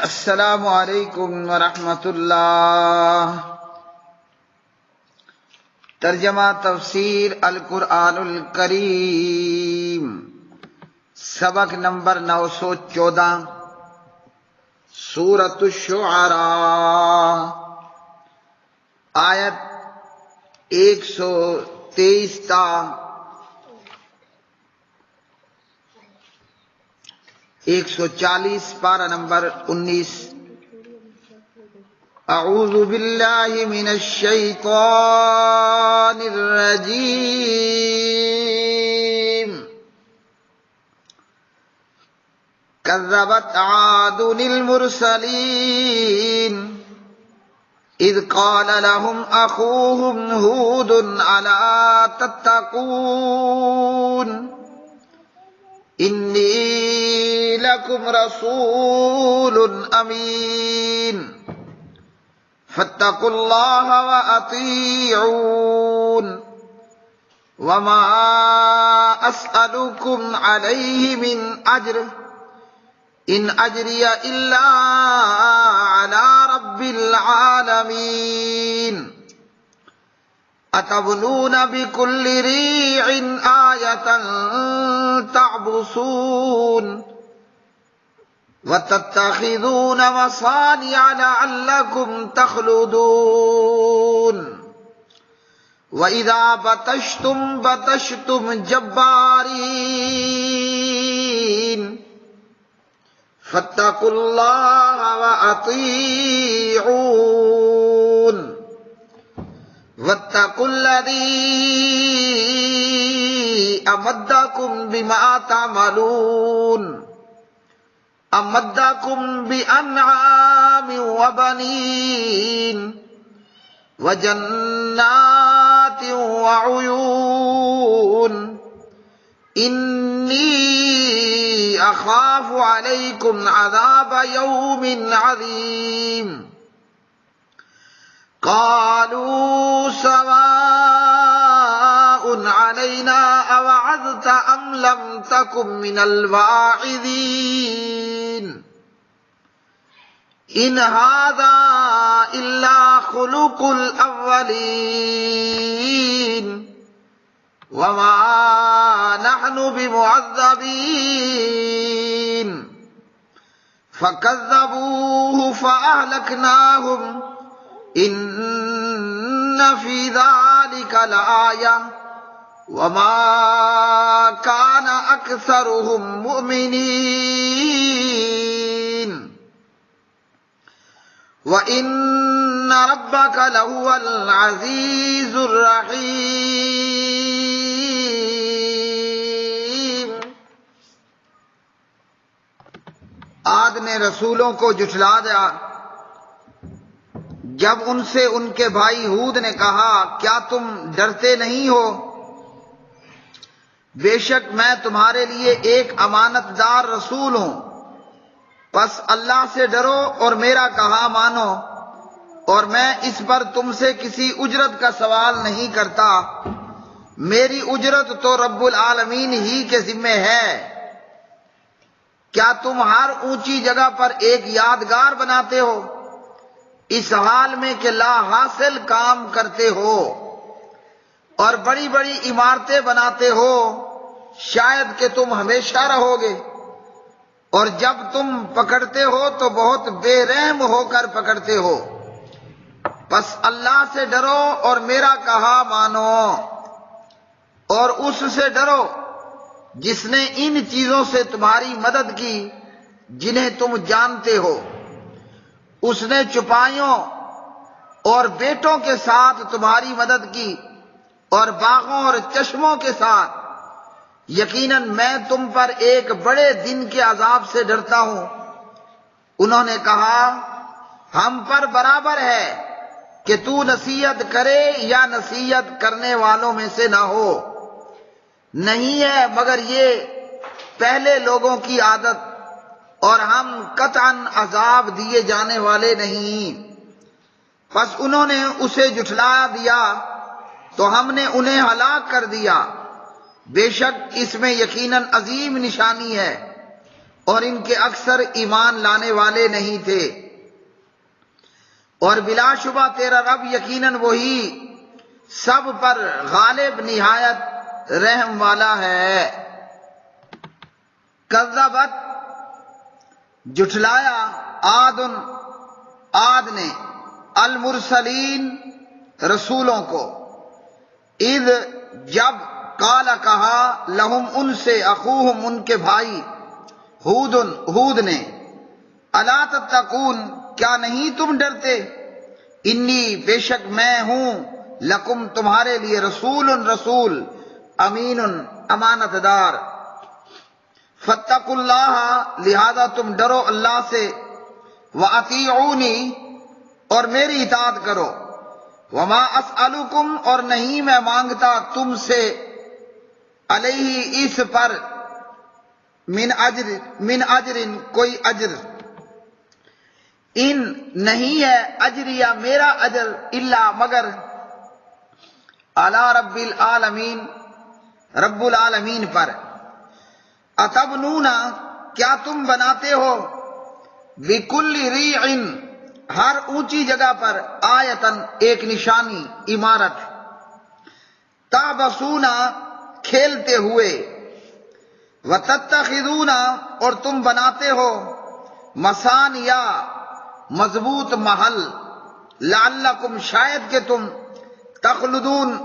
السلام علیکم ورحمۃ اللہ۔ ترجمہ تفسیر القرآن الکریم، سبق نمبر 914، سورۃ الشعراء، آیت 123 تا 140، پارہ نمبر 19۔ اعوذ باللہ من الشیطان الرجیم۔ کذبت عاد المرسلین اذ قال لهم اخوهم ہود الا تتقون انی لکم رسول امین فاتقوا اللہ وأطیعون وما اسألکم علیہ من اجر ان اجری الا علی رب العالمین اتبنون بکل ریع آیۃ تعبثون وتتخذون مصانع لعلكم تخلدون وإذا بطشتم بطشتم جبارين فاتقوا الله وأطيعون واتقوا الذي أمدكم بما تعملون امدکم بانعام وبنین وجنات وعیون انی اخاف علیکم عذاب یوم عظیم قالوا سواء علینا اوعظت ام لم تکن من الواعظین ان هذا الا خلق الاولین وما نحن بمعذبین فكذبوه فأهلكناهم ان فی ذلک لآیہ وما كان اکثرهم مؤمنین وَإِنَّ رَبَّكَ لَهُوَ الْعَزِيزُ الرَّحِيمُ۔ عاد نے رسولوں کو جھٹلا دیا جب ان سے ان کے بھائی ہود نے کہا کیا تم ڈرتے نہیں ہو؟ بے شک میں تمہارے لیے ایک امانت دار رسول ہوں، پس اللہ سے ڈرو اور میرا کہا مانو، اور میں اس پر تم سے کسی اجرت کا سوال نہیں کرتا، میری اجرت تو رب العالمین ہی کے ذمہ ہے۔ کیا تم ہر اونچی جگہ پر ایک یادگار بناتے ہو اس حال میں کہ لا حاصل کام کرتے ہو، اور بڑی بڑی عمارتیں بناتے ہو شاید کہ تم ہمیشہ رہو گے، اور جب تم پکڑتے ہو تو بہت بے رحم ہو کر پکڑتے ہو، پس اللہ سے ڈرو اور میرا کہا مانو، اور اس سے ڈرو جس نے ان چیزوں سے تمہاری مدد کی جنہیں تم جانتے ہو، اس نے چپائیوں اور بیٹوں کے ساتھ تمہاری مدد کی اور باغوں اور چشموں کے ساتھ، یقیناً میں تم پر ایک بڑے دن کے عذاب سے ڈرتا ہوں۔ انہوں نے کہا ہم پر برابر ہے کہ تو نصیحت کرے یا نصیحت کرنے والوں میں سے نہ ہو، نہیں ہے مگر یہ پہلے لوگوں کی عادت، اور ہم قطعاً عذاب دیے جانے والے نہیں۔ پس انہوں نے اسے جھٹلا دیا تو ہم نے انہیں ہلاک کر دیا، بے شک اس میں یقیناً عظیم نشانی ہے، اور ان کے اکثر ایمان لانے والے نہیں تھے، اور بلا شبہ تیرا رب یقیناً وہی سب پر غالب نہایت رحم والا ہے۔ کذبت جھٹلایا عاد نے المرسلین رسولوں کو، اذ جب قال کہا لہم ان سے اخوہم ان کے بھائی ہود نے، الا تتقون کیا نہیں تم ڈرتے، انی بے شک میں ہوں لکم تمہارے لیے رسول امین امانت دار، فاتقوا اللہ لہذا تم ڈرو اللہ سے، واطیعونی اور میری اطاعت کرو، وما اسألکم اور نہیں میں مانگتا تم سے، علیہ اس پر، من اجر کوئی اجر، ان نہیں ہے اجریہ میرا اجر، الا مگر، علی رب العالمین رب العالمین پر، اتبنون کیا تم بناتے ہو، بکل ریع ہر اونچی جگہ پر، آیتن ایک نشانی عمارت، تعبثون کھیلتے ہوئے، وتتخذون اور تم بناتے ہو، مسانیا مضبوط محل، لعلکم شاید کہ تم، تخلدون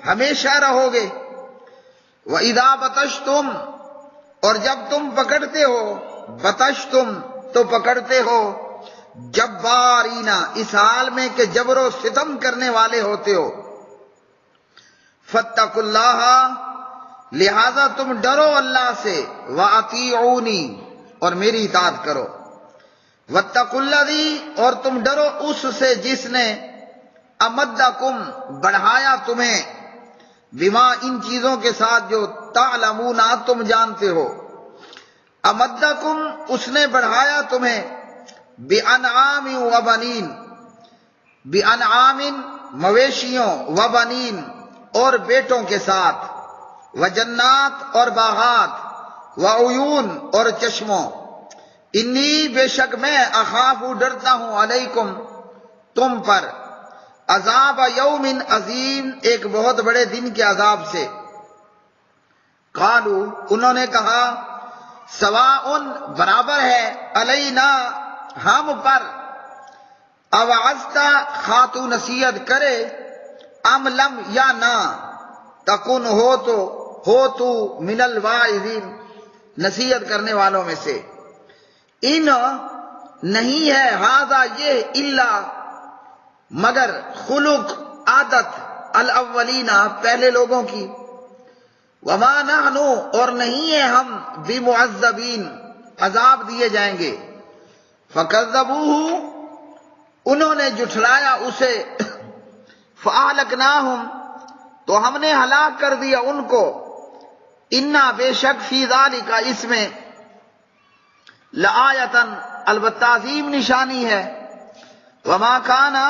ہمیشہ رہو گے، وَإِذَا بَطَشْتُمْ اور جب تم پکڑتے ہو، بطشتم تو پکڑتے ہو، جبارینا اس حال میں کہ جبر و ستم کرنے والے ہوتے ہو، فاتقوا اللہ لہذا تم ڈرو اللہ سے، وَأَطِيعُونِي اور میری اطاعت کرو، وَاتَّقُوا الَّذِي اور تم ڈرو اس سے جس نے، امدکم بڑھایا تمہیں، بما ان چیزوں کے ساتھ جو تعلمون تم جانتے ہو، امدکم اس نے بڑھایا تمہیں، بانعام و بنین، بانعام مویشیوں، و بنین اور بیٹوں کے ساتھ، وجنات اور باغات، وعیون اور چشموں، انی بے شک میں، اخاف ڈرتا ہوں، علیکم تم پر، عذاب یوم عظیم ایک بہت بڑے دن کے عذاب سے، قالوا انہوں نے کہا، سواء برابر ہے، علینا ہم پر، اوعظت خاتو نصیحت کرے، ام لم یا نہ، تکن ہو تو من الواعظین نصیحت کرنے والوں میں سے، ان نہیں ہے ہذا یہ، الا مگر، خلق عادت، الاولین پہلے لوگوں کی، وما نحن اور نہیں ہے ہم، بمعذبین عذاب دیے جائیں گے، فکذبوہ انہوں نے جھٹلایا اسے، فاہلکناہم تو ہم نے ہلاک کر دیا ان کو، انا بے شک فی ذالک اس میں، لآیتن البتہ عظیم نشانی ہے، وما کانا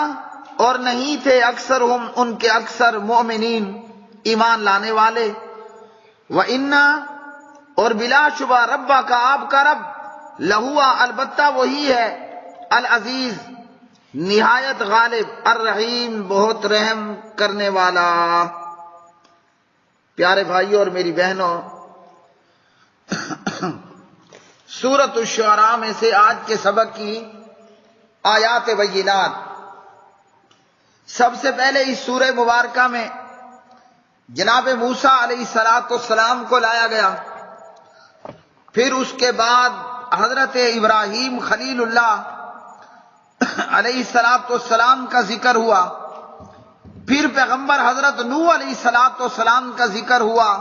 اور نہیں تھے، اکثرہم ان کے اکثر، مؤمنین ایمان لانے والے، وَإِنَّا اور بلا شبہ، ربا کا آپ کا رب، لہوا البتہ وہی ہے، العزیز نہایت غالب، الرحیم بہت رحم کرنے والا۔ پیارے بھائیوں اور میری بہنوں، سورۃ الشعراء میں سے آج کے سبق کی آیات بینات، سب سے پہلے اس سورہ مبارکہ میں جناب موسیٰ علیہ السلام کو لایا گیا، پھر اس کے بعد حضرت ابراہیم خلیل اللہ علیہ السلام کا ذکر ہوا، پھر پیغمبر حضرت نوح علیہ السلام کا ذکر ہوا،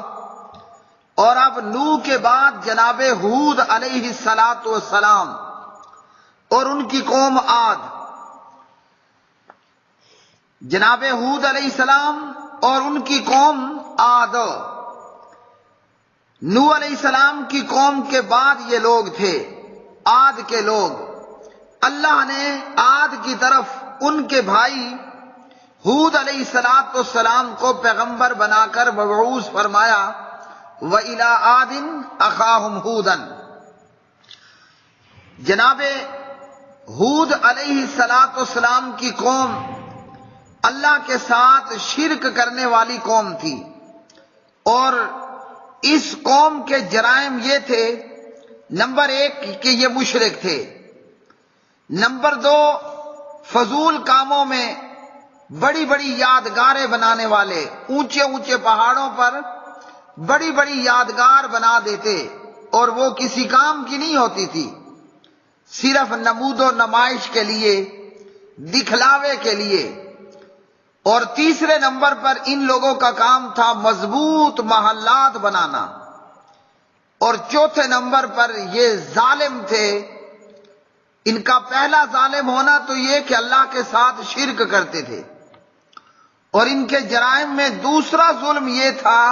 اور اب نوح کے بعد جناب ہود علیہ السلام اور ان کی قوم عاد، جناب ہود علیہ السلام اور ان کی قوم عاد، نوح علیہ السلام کی قوم کے بعد یہ لوگ تھے عاد کے لوگ۔ اللہ نے عاد کی طرف ان کے بھائی ہود علیہ السلام کو پیغمبر بنا کر مبعوث فرمایا، وَإِلَىٰ عَادٍ أَخَاهُمْ هُودًا، جناب ہود علیہ السلام کی قوم اللہ کے ساتھ شرک کرنے والی قوم تھی، اور اس قوم کے جرائم یہ تھے، نمبر 1 کہ یہ مشرک تھے، نمبر 2 فضول کاموں میں بڑی بڑی یادگاریں بنانے والے، اونچے اونچے پہاڑوں پر بڑی بڑی یادگار بنا دیتے، اور وہ کسی کام کی نہیں ہوتی تھی، صرف نمود و نمائش کے لیے، دکھلاوے کے لیے۔ اور تیسرے نمبر پر ان لوگوں کا کام تھا مضبوط محلات بنانا، اور چوتھے نمبر پر یہ ظالم تھے۔ ان کا پہلا ظالم ہونا تو یہ کہ اللہ کے ساتھ شرک کرتے تھے، اور ان کے جرائم میں دوسرا ظلم یہ تھا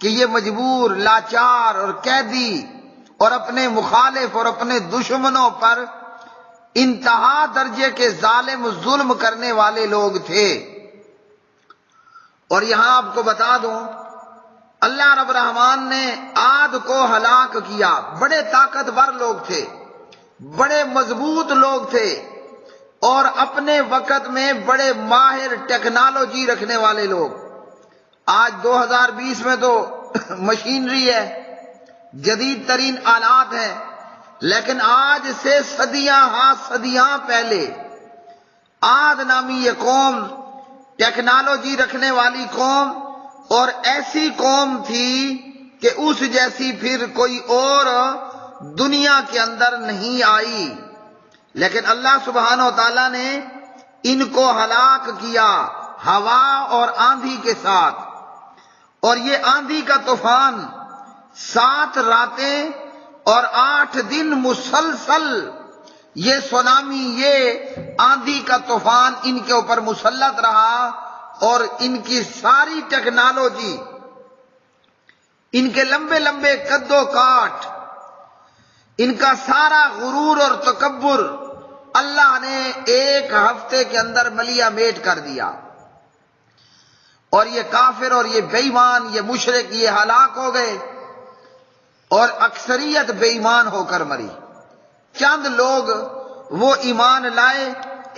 کہ یہ مجبور، لاچار اور قیدی اور اپنے مخالف اور اپنے دشمنوں پر انتہا درجے کے ظالم ظلم کرنے والے لوگ تھے۔ اور یہاں آپ کو بتا دوں، اللہ رب الرحمن نے عاد کو ہلاک کیا۔ بڑے طاقتور لوگ تھے، بڑے مضبوط لوگ تھے، اور اپنے وقت میں بڑے ماہر ٹیکنالوجی رکھنے والے لوگ۔ آج 2020 میں تو مشینری ہے، جدید ترین آلات ہیں، لیکن آج سے صدیاں پہلے عاد نامی یہ قوم ٹیکنالوجی رکھنے والی قوم، اور ایسی قوم تھی کہ اس جیسی پھر کوئی اور دنیا کے اندر نہیں آئی، لیکن اللہ سبحانہ و تعالیٰ نے ان کو ہلاک کیا ہوا اور آندھی کے ساتھ۔ اور یہ آندھی کا طوفان 7 راتیں اور 8 دن مسلسل یہ سونامی، یہ آندھی کا طوفان ان کے اوپر مسلط رہا، اور ان کی ساری ٹیکنالوجی، ان کے لمبے لمبے قد و کاٹ، ان کا سارا غرور اور تکبر اللہ نے ایک ہفتے کے اندر ملیا میٹ کر دیا، اور یہ کافر اور یہ بے ایمان، یہ مشرک، یہ ہلاک ہو گئے، اور اکثریت بے ایمان ہو کر مری۔ چند لوگ وہ ایمان لائے،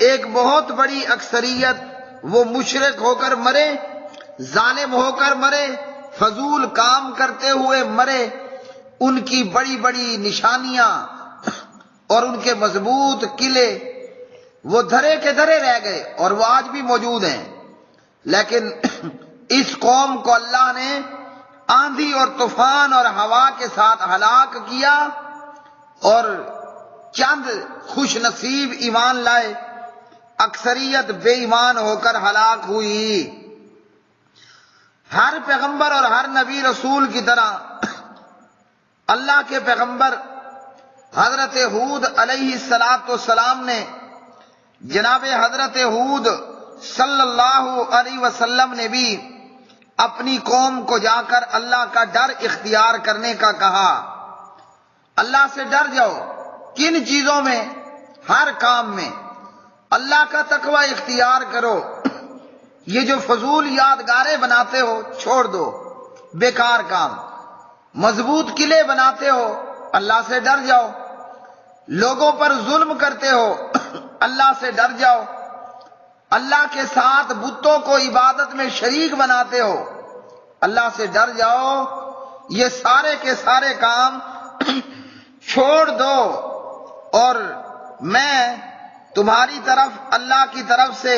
ایک بہت بڑی اکثریت وہ مشرک ہو کر مرے، ظالم ہو کر مرے، فضول کام کرتے ہوئے مرے۔ ان کی بڑی بڑی نشانیاں اور ان کے مضبوط قلعے وہ دھرے کے دھرے رہ گئے، اور وہ آج بھی موجود ہیں۔ لیکن اس قوم کو اللہ نے آندھی اور طوفان اور ہوا کے ساتھ ہلاک کیا، اور چند خوش نصیب ایمان لائے، اکثریت بے ایمان ہو کر ہلاک ہوئی۔ ہر پیغمبر اور ہر نبی رسول کی طرح اللہ کے پیغمبر حضرت ہود علیہ السلام نے، جناب حضرت ہود صلی اللہ علیہ وسلم نے بھی اپنی قوم کو جا کر اللہ کا ڈر اختیار کرنے کا کہا۔ اللہ سے ڈر جاؤ، کن چیزوں میں؟ ہر کام میں اللہ کا تقوی اختیار کرو۔ یہ جو فضول یادگاریں بناتے ہو چھوڑ دو، بیکار کام۔ مضبوط قلعے بناتے ہو، اللہ سے ڈر جاؤ۔ لوگوں پر ظلم کرتے ہو، اللہ سے ڈر جاؤ۔ اللہ کے ساتھ بتوں کو عبادت میں شریک بناتے ہو، اللہ سے ڈر جاؤ۔ یہ سارے کے سارے کام چھوڑ دو، اور میں تمہاری طرف اللہ کی طرف سے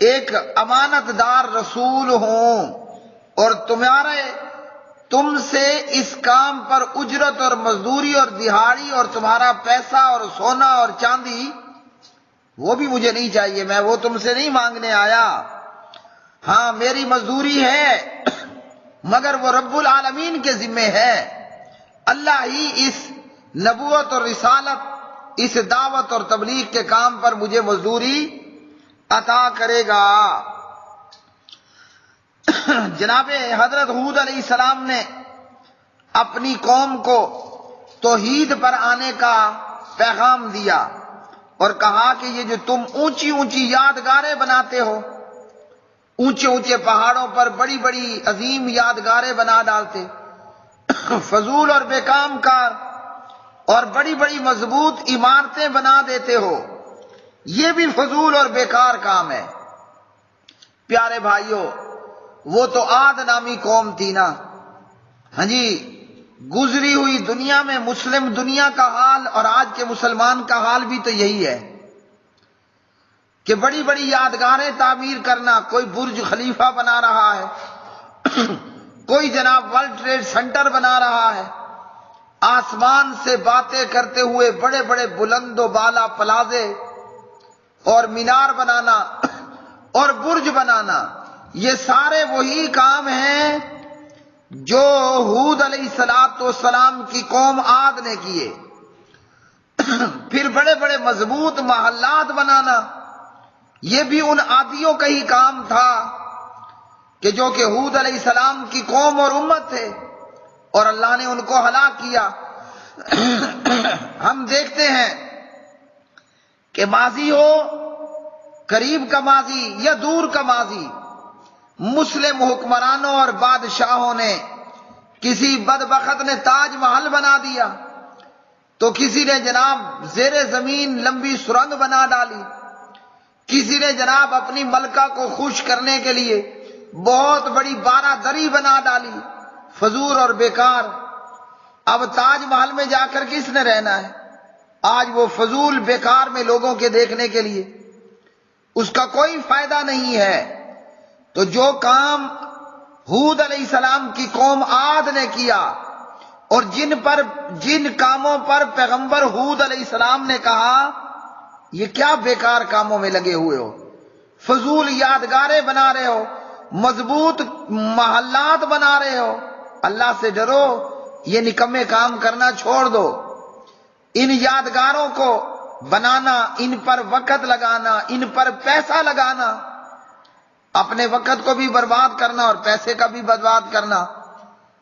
ایک امانت دار رسول ہوں، اور تم سے اس کام پر اجرت اور مزدوری اور دہاڑی اور تمہارا پیسہ اور سونا اور چاندی وہ بھی مجھے نہیں چاہیے، میں وہ تم سے نہیں مانگنے آیا۔ ہاں میری مزدوری ہے، مگر وہ رب العالمین کے ذمے ہے۔ اللہ ہی اس نبوت اور رسالت، اس دعوت اور تبلیغ کے کام پر مجھے مزدوری عطا کرے گا۔ جناب حضرت ہود علیہ السلام نے اپنی قوم کو توحید پر آنے کا پیغام دیا، اور کہا کہ یہ جو تم اونچی اونچی یادگاریں بناتے ہو، اونچے اونچے پہاڑوں پر بڑی بڑی عظیم یادگاریں بنا ڈالتے، فضول اور بے کام کار، اور بڑی بڑی مضبوط عمارتیں بنا دیتے ہو، یہ بھی فضول اور بیکار کام ہے۔ پیارے بھائیوں، وہ تو عاد نامی قوم تھی نا، ہاں جی، گزری ہوئی دنیا میں مسلم دنیا کا حال اور آج کے مسلمان کا حال بھی تو یہی ہے کہ بڑی بڑی یادگاریں تعمیر کرنا، کوئی برج خلیفہ بنا رہا ہے، کوئی جناب ورلڈ ٹریڈ سینٹر بنا رہا ہے، آسمان سے باتیں کرتے ہوئے بڑے بڑے بلند و بالا پلازے اور مینار بنانا اور برج بنانا، یہ سارے وہی کام ہیں جو ہود علیہ السلام کی قوم عاد نے کیے۔ پھر بڑے بڑے مضبوط محلات بنانا، یہ بھی ان عادیوں کا ہی کام تھا کہ جو کہ ہود علیہ السلام کی قوم اور امت تھے، اور اللہ نے ان کو ہلاک کیا۔ ہم دیکھتے ہیں کہ ماضی ہو، قریب کا ماضی یا دور کا ماضی، مسلم حکمرانوں اور بادشاہوں نے، کسی بدبخت نے تاج محل بنا دیا تو کسی نے جناب زیر زمین لمبی سرنگ بنا ڈالی، کسی نے جناب اپنی ملکہ کو خوش کرنے کے لیے بہت بڑی بارہ دری بنا ڈالی، فضول اور بیکار۔ اب تاج محل میں جا کر کس نے رہنا ہے؟ آج وہ فضول بیکار میں لوگوں کے دیکھنے کے لیے، اس کا کوئی فائدہ نہیں ہے۔ تو جو کام ہود علیہ السلام کی قوم عاد نے کیا، اور جن کاموں پر پیغمبر ہود علیہ السلام نے کہا یہ کیا بیکار کاموں میں لگے ہوئے ہو، فضول یادگاریں بنا رہے ہو، مضبوط محلات بنا رہے ہو، اللہ سے ڈرو، یہ نکمے کام کرنا چھوڑ دو۔ ان یادگاروں کو بنانا، ان پر وقت لگانا، ان پر پیسہ لگانا، اپنے وقت کو بھی برباد کرنا اور پیسے کا بھی برباد کرنا،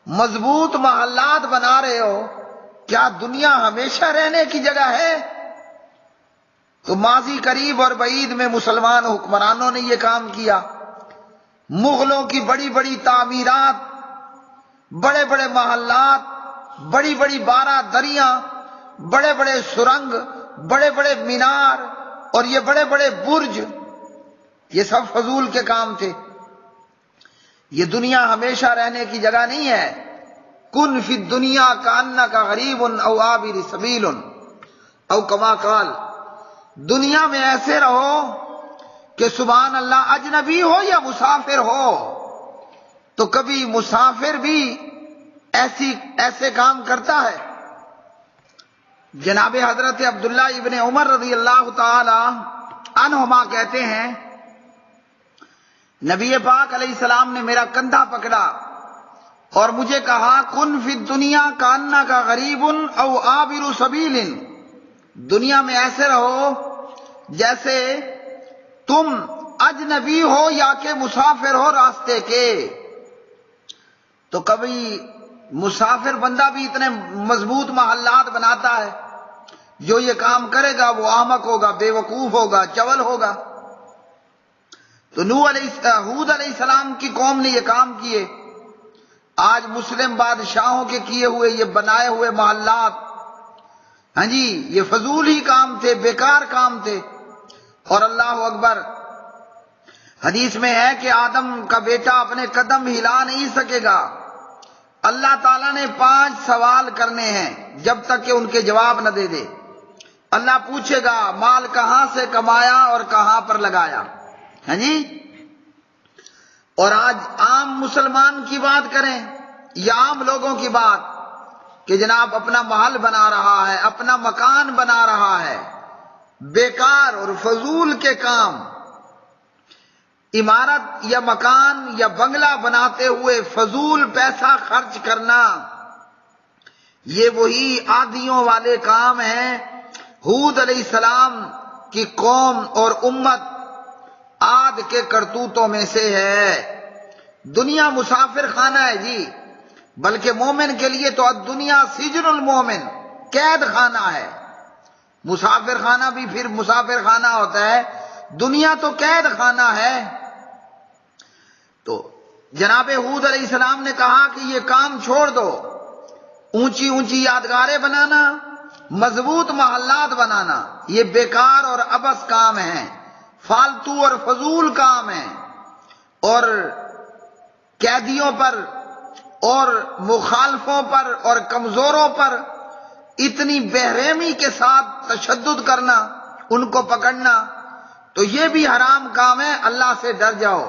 مضبوط محلات بنا رہے ہو، کیا دنیا ہمیشہ رہنے کی جگہ ہے؟ تو ماضی قریب اور بعید میں مسلمان حکمرانوں نے یہ کام کیا۔ مغلوں کی بڑی بڑی تعمیرات، بڑے بڑے محلات، بڑی بڑی بارہ دریاں، بڑے بڑے سرنگ، بڑے بڑے مینار اور یہ بڑے بڑے برج، یہ سب فضول کے کام تھے۔ یہ دنیا ہمیشہ رہنے کی جگہ نہیں ہے۔ کن فی الدنیا کانک غریب او عابر سبیل او کما قال، دنیا میں ایسے رہو کہ سبحان اللہ اجنبی ہو یا مسافر ہو، تو کبھی مسافر بھی ایسے کام کرتا ہے۔ جناب حضرت عبداللہ ابن عمر رضی اللہ تعالی عنہما کہتے ہیں، نبی پاک علیہ السلام نے میرا کندھا پکڑا اور مجھے کہا کن فی الدنیا کانک غریب او عابر سبیل، دنیا میں ایسے رہو جیسے تم اجنبی ہو یا کہ مسافر ہو راستے کے۔ تو کبھی مسافر بندہ بھی اتنے مضبوط محلات بناتا ہے، جو یہ کام کرے گا وہ احمق ہوگا، بے وقوف ہوگا، چول ہوگا۔ تو ہود علیہ السلام کی قوم نے یہ کام کیے۔ آج مسلم بادشاہوں کے کیے ہوئے یہ بنائے ہوئے محلات، ہاں جی، یہ فضول ہی کام تھے، بیکار کام تھے۔ اور اللہ اکبر، حدیث میں ہے کہ آدم کا بیٹا اپنے قدم ہلا نہیں سکے گا، اللہ تعالیٰ نے 5 سوال کرنے ہیں جب تک کہ ان کے جواب نہ دے دے۔ اللہ پوچھے گا مال کہاں سے کمایا اور کہاں پر لگایا، ہاں جی۔ اور آج عام مسلمان کی بات کریں یا عام لوگوں کی بات کہ جناب اپنا محل بنا رہا ہے، اپنا مکان بنا رہا ہے، بیکار اور فضول کے کام، عمارت یا مکان یا بنگلہ بناتے ہوئے فضول پیسہ خرچ کرنا، یہ وہی عادیوں والے کام ہیں۔ ہود علیہ السلام کی قوم اور امت عاد کے کرتوتوں میں سے ہے۔ دنیا مسافر خانہ ہے جی، بلکہ مومن کے لیے تو دنیا سجن المومن، قید خانہ ہے۔ مسافر خانہ بھی پھر مسافر خانہ ہوتا ہے، دنیا تو قید خانہ ہے۔ تو جناب ہود علیہ السلام نے کہا کہ یہ کام چھوڑ دو، اونچی اونچی یادگاریں بنانا، مضبوط محلات بنانا یہ بیکار اور عبث کام ہے، فالتو اور فضول کام ہے، اور قیدیوں پر اور مخالفوں پر اور کمزوروں پر اتنی بے-رحمی کے ساتھ تشدد کرنا، ان کو پکڑنا، تو یہ بھی حرام کام ہے۔ اللہ سے ڈر جاؤ،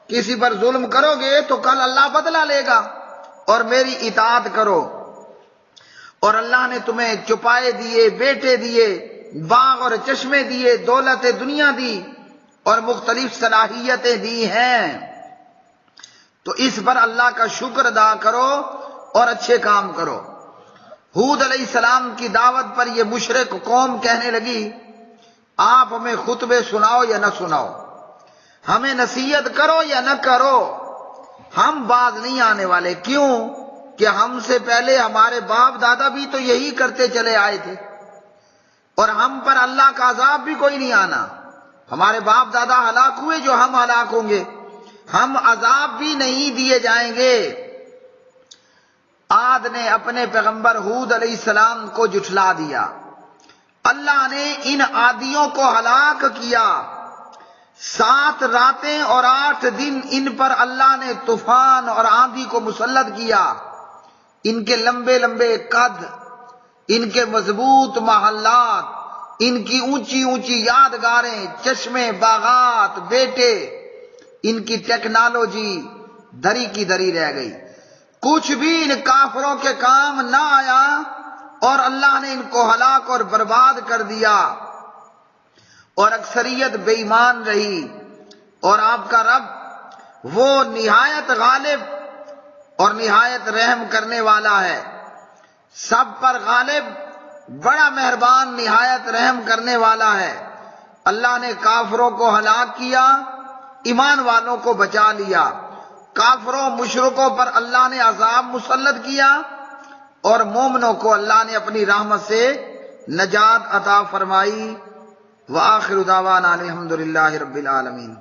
کسی پر ظلم کرو گے تو کل اللہ بدلہ لے گا، اور میری اطاعت کرو۔ اور اللہ نے تمہیں چپائے دیے، بیٹے دیے، باغ اور چشمے دیے، دولت دنیا دی اور مختلف صلاحیتیں دی ہیں، تو اس پر اللہ کا شکر ادا کرو اور اچھے کام کرو۔ ہود علیہ السلام کی دعوت پر یہ مشرک قوم کہنے لگی، آپ ہمیں خطبے سناؤ یا نہ سناؤ، ہمیں نصیحت کرو یا نہ کرو، ہم باز نہیں آنے والے۔ کیوں کہ ہم سے پہلے ہمارے باپ دادا بھی تو یہی کرتے چلے آئے تھے، اور ہم پر اللہ کا عذاب بھی کوئی نہیں آنا۔ ہمارے باپ دادا ہلاک ہوئے جو ہم ہلاک ہوں گے، ہم عذاب بھی نہیں دیے جائیں گے۔ عاد نے اپنے پیغمبر ہود علیہ السلام کو جھٹلا دیا، اللہ نے ان عادیوں کو ہلاک کیا۔ 7 راتیں اور 8 دن ان پر اللہ نے طوفان اور آندھی کو مسلط کیا۔ ان کے لمبے لمبے قد، ان کے مضبوط محلات، ان کی اونچی اونچی یادگاریں، چشمے، باغات، بیٹے، ان کی ٹیکنالوجی دری کی دری رہ گئی، کچھ بھی ان کافروں کے کام نہ آیا، اور اللہ نے ان کو ہلاک اور برباد کر دیا، اور اکثریت بے ایمان رہی۔ اور آپ کا رب وہ نہایت غالب اور نہایت رحم کرنے والا ہے، سب پر غالب، بڑا مہربان، نہایت رحم کرنے والا ہے۔ اللہ نے کافروں کو ہلاک کیا، ایمان والوں کو بچا لیا۔ کافروں مشرکوں پر اللہ نے عذاب مسلط کیا، اور مومنوں کو اللہ نے اپنی رحمت سے نجات عطا فرمائی۔ وآخر دعوانا الحمدللہ رب العالمین۔